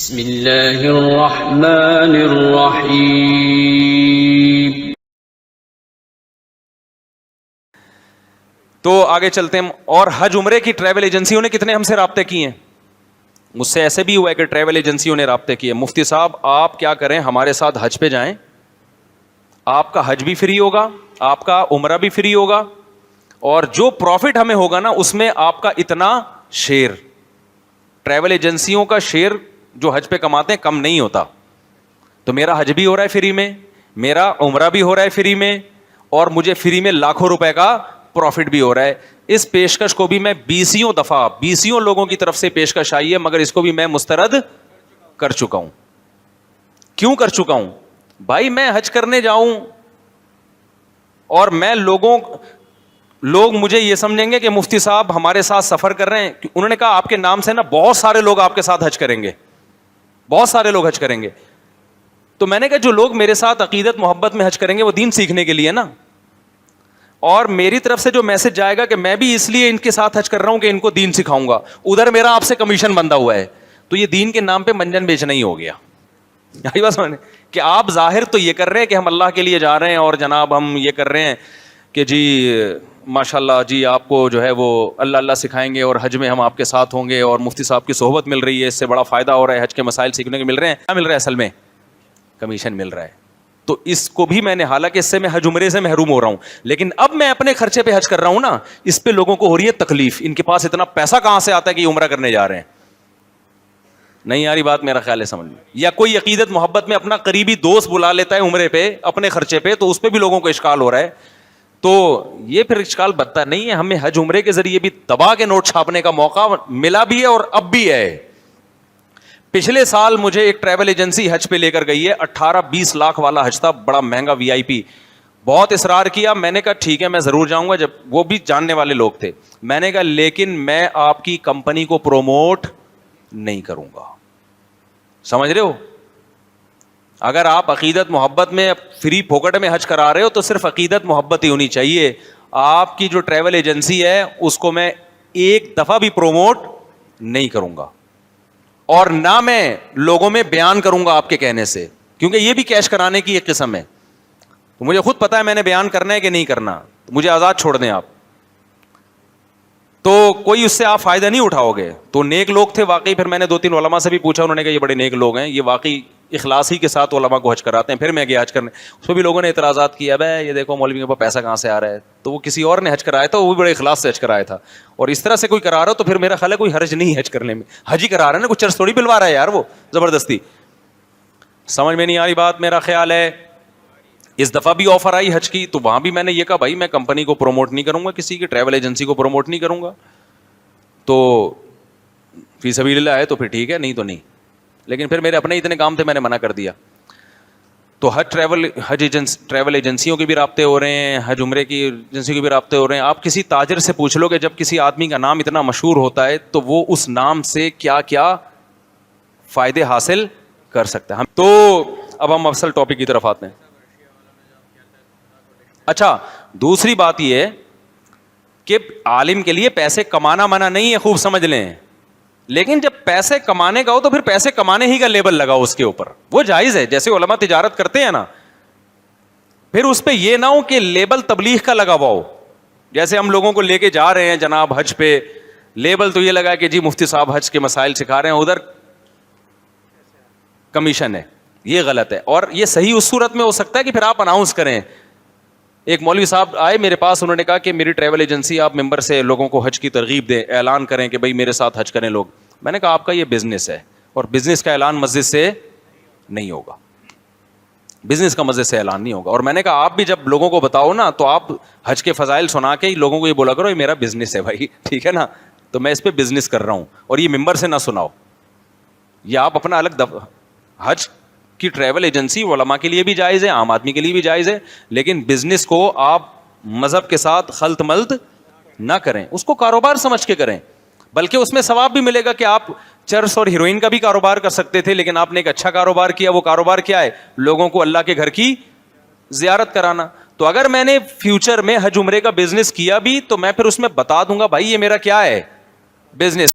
بسم اللہ الرحمن الرحیم. تو آگے چلتے ہیں. اور حج عمرے کی ٹریول ایجنسیوں نے کتنے ہم سے رابطے کیے ہیں؟ مجھ سے ایسے بھی ہوا ہے کہ ٹریول ایجنسیوں نے رابطے کیے. مفتی صاحب آپ کیا کریں، ہمارے ساتھ حج پہ جائیں، آپ کا حج بھی فری ہوگا، آپ کا عمرہ بھی فری ہوگا، اور جو پروفٹ ہمیں ہوگا نا اس میں آپ کا اتنا شیئر. ٹریول ایجنسیوں کا شیئر جو حج پہ کماتے ہیں کم نہیں ہوتا. تو میرا حج بھی ہو رہا ہے فری میں، میرا عمرہ بھی ہو رہا ہے فری میں، اور مجھے فری میں لاکھوں روپے کا پروفٹ بھی ہو رہا ہے. اس پیشکش کو بھی میں بیسیوں لوگوں کی طرف سے پیشکش آئی ہے، مگر اس کو بھی میں مسترد کر چکا ہوں. کیوں کر چکا ہوں؟ بھائی میں حج کرنے جاؤں اور میں لوگ مجھے یہ سمجھیں گے کہ مفتی صاحب ہمارے ساتھ سفر کر رہے ہیں. انہوں نے کہا آپ کے نام سے نا بہت سارے لوگ آپ کے ساتھ حج کریں گے، بہت سارے لوگ حج کریں گے. تو میں نے کہا جو لوگ میرے ساتھ عقیدت محبت میں حج کریں گے وہ دین سیکھنے کے لیے نا، اور میری طرف سے جو میسج جائے گا کہ میں بھی اس لیے ان کے ساتھ حج کر رہا ہوں کہ ان کو دین سکھاؤں گا، ادھر میرا آپ سے کمیشن بندھا ہوا ہے. تو یہ دین کے نام پہ منجن بیچنا ہی ہو گیا. یہی بات سمجھیں کہ آپ ظاہر تو یہ کر رہے ہیں کہ ہم اللہ کے لیے جا رہے ہیں، اور جناب ہم یہ کر رہے ہیں کہ جی ماشاء اللہ جی آپ کو جو ہے وہ اللہ اللہ سکھائیں گے، اور حج میں ہم آپ کے ساتھ ہوں گے، اور مفتی صاحب کی صحبت مل رہی ہے، اس سے بڑا فائدہ ہو رہا ہے، حج کے مسائل سیکھنے کے مل رہے ہیں. کیا مل رہا ہے اصل میں؟ کمیشن مل رہا ہے. تو اس کو بھی میں نے، حالانکہ اس سے میں حج عمرے سے محروم ہو رہا ہوں، لیکن اب میں اپنے خرچے پہ حج کر رہا ہوں نا، اس پہ لوگوں کو ہو رہی ہے تکلیف. ان کے پاس اتنا پیسہ کہاں سے آتا ہے کہ یہ عمرہ کرنے جا رہے ہیں؟ نہیں یاری بات میرا خیال ہے سمجھ میں. یا کوئی عقیدت محبت میں اپنا قریبی دوست بلا لیتا ہے عمرے پہ اپنے خرچے پہ، تو اس پہ بھی لوگوں کو اشکال ہو رہا ہے. تو یہ پھر اشکال بدتا نہیں ہے. ہمیں حج عمرے کے ذریعے بھی دبا کے نوٹ چھاپنے کا موقع ملا بھی ہے اور اب بھی ہے. پچھلے سال مجھے ایک ٹریول ایجنسی حج پہ لے کر گئی ہے، 18-20 لاکھ والا حج تھا، بڑا مہنگا VIP. بہت اصرار کیا، میں نے کہا ٹھیک ہے میں ضرور جاؤں گا، جب وہ بھی جاننے والے لوگ تھے. میں نے کہا لیکن میں آپ کی کمپنی کو پروموٹ نہیں کروں گا. سمجھ رہے ہو؟ اگر آپ عقیدت محبت میں فری پھوکٹ میں حج کرا رہے ہو تو صرف عقیدت محبت ہی ہونی چاہیے. آپ کی جو ٹریول ایجنسی ہے اس کو میں ایک دفعہ بھی پروموٹ نہیں کروں گا، اور نہ میں لوگوں میں بیان کروں گا آپ کے کہنے سے، کیونکہ یہ بھی کیش کرانے کی ایک قسم ہے. تو مجھے خود پتا ہے میں نے بیان کرنا ہے کہ نہیں کرنا، مجھے آزاد چھوڑ دیں آپ. تو کوئی اس سے آپ فائدہ نہیں اٹھاؤ گے. تو نیک لوگ تھے واقعی. پھر میں نے 2-3 علماء سے بھی پوچھا، انہوں نے کہا یہ بڑے نیک لوگ ہیں، یہ واقعی اخلاص ہی کے ساتھ علماء کو حج کراتے ہیں. پھر میں گیا حج کرنے، اس پہ بھی لوگوں نے اعتراضات کیا، بھائی یہ دیکھو مولوی کے پاس پیسہ کہاں سے آ رہا ہے. تو وہ کسی اور نے حج کرایا تھا، وہ بھی بڑے اخلاص سے حج کرایا تھا. اور اس طرح سے کوئی کرا رہا تو پھر میرا خیال ہے کوئی حرج نہیں حج کرنے میں. حج ہی کرا رہا ہے نا، کچھ چرچ تھوڑی پلوا رہا ہے یار وہ زبردستی. سمجھ میں نہیں آ رہی بات میرا خیال ہے. اس دفعہ بھی آفر آئی حج کی، تو وہاں بھی میں نے یہ کہا بھائی میں کمپنی کو پروموٹ نہیں کروں گا، کسی کی ٹریول ایجنسی کو پروموٹ نہیں کروں گا. تو فی سبیل اللہ ہے تو پھر ٹھیک ہے، نہیں تو نہیں. لیکن پھر میرے اپنے اتنے کام تھے، میں نے منع کر دیا. تو ٹریول ایجنسیوں کے بھی رابطے ہو رہے ہیں، حج عمرے کی ایجنسی کے بھی رابطے ہو رہے ہیں. آپ کسی تاجر سے پوچھ لو کہ جب کسی آدمی کا نام اتنا مشہور ہوتا ہے تو وہ اس نام سے کیا کیا فائدے حاصل کر سکتا ہے. تو اب ہم اصل ٹاپک کی طرف آتے ہیں. اچھا دوسری بات یہ ہے کہ عالم کے لیے پیسے کمانا منع نہیں ہے، خوب سمجھ لیں. لیکن جب پیسے کمانے کا ہو تو پھر پیسے کمانے ہی کا لیبل لگاؤ اس کے اوپر، وہ جائز ہے. جیسے علماء تجارت کرتے ہیں نا، پھر اس پہ یہ نہ ہو کہ لیبل تبلیغ کا لگا ہوا ہو. جیسے ہم لوگوں کو لے کے جا رہے ہیں جناب حج پہ، لیبل تو یہ لگا کہ جی مفتی صاحب حج کے مسائل سکھا رہے ہیں، ادھر کمیشن ہے. یہ غلط ہے. اور یہ صحیح اس صورت میں ہو سکتا ہے کہ پھر آپ اناؤنس کریں. ایک مولوی صاحب آئے میرے پاس، انہوں نے کہا کہ میری ٹریول ایجنسی، آپ ممبر سے لوگوں کو حج کی ترغیب دیں، اعلان کریں کہ بھائی میرے ساتھ حج کریں لوگ. میں نے کہا آپ کا یہ بزنس ہے، اور بزنس کا اعلان مسجد سے نہیں ہوگا، بزنس کا مسجد سے اعلان نہیں ہوگا. اور میں نے کہا آپ بھی جب لوگوں کو بتاؤ نا تو آپ حج کے فضائل سنا کے ہی لوگوں کو یہ بولا کرو یہ میرا بزنس ہے بھائی، ٹھیک ہے نا، تو میں اس پہ بزنس کر رہا ہوں، اور یہ ممبر سے نہ سناؤ. یہ آپ اپنا الگ حج کی ٹریول ایجنسی علماء کے لیے بھی جائز ہے، عام آدمی کے لیے بھی جائز ہے، لیکن بزنس کو آپ مذہب کے ساتھ خلط ملط نہ کریں، اس کو کاروبار سمجھ کے کریں. بلکہ اس میں ثواب بھی ملے گا کہ آپ چرس اور ہیروئن کا بھی کاروبار کر سکتے تھے، لیکن آپ نے ایک اچھا کاروبار کیا. وہ کاروبار کیا ہے؟ لوگوں کو اللہ کے گھر کی زیارت کرانا. تو اگر میں نے فیوچر میں حج عمرے کا بزنس کیا بھی تو میں پھر اس میں بتا دوں گا بھائی یہ میرا کیا ہے بزنس.